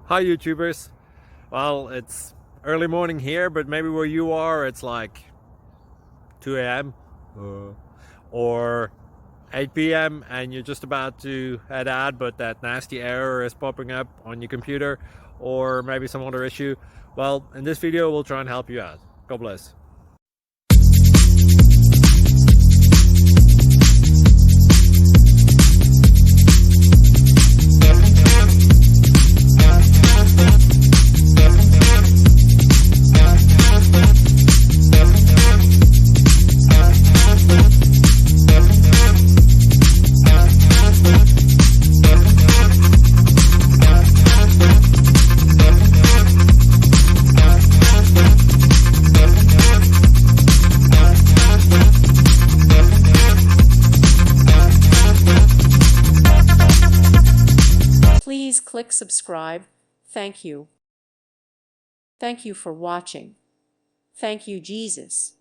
Hi YouTubers. Well, it's early morning here, but maybe where you are it's like 2 a.m. Or 8 p.m. and you're just about to head out, but that nasty error is popping up on your computer, or maybe some other issue. Well, in this video we'll try and help you out. God bless. Please click subscribe. Thank you. Thank you for watching. Thank you, Jesus.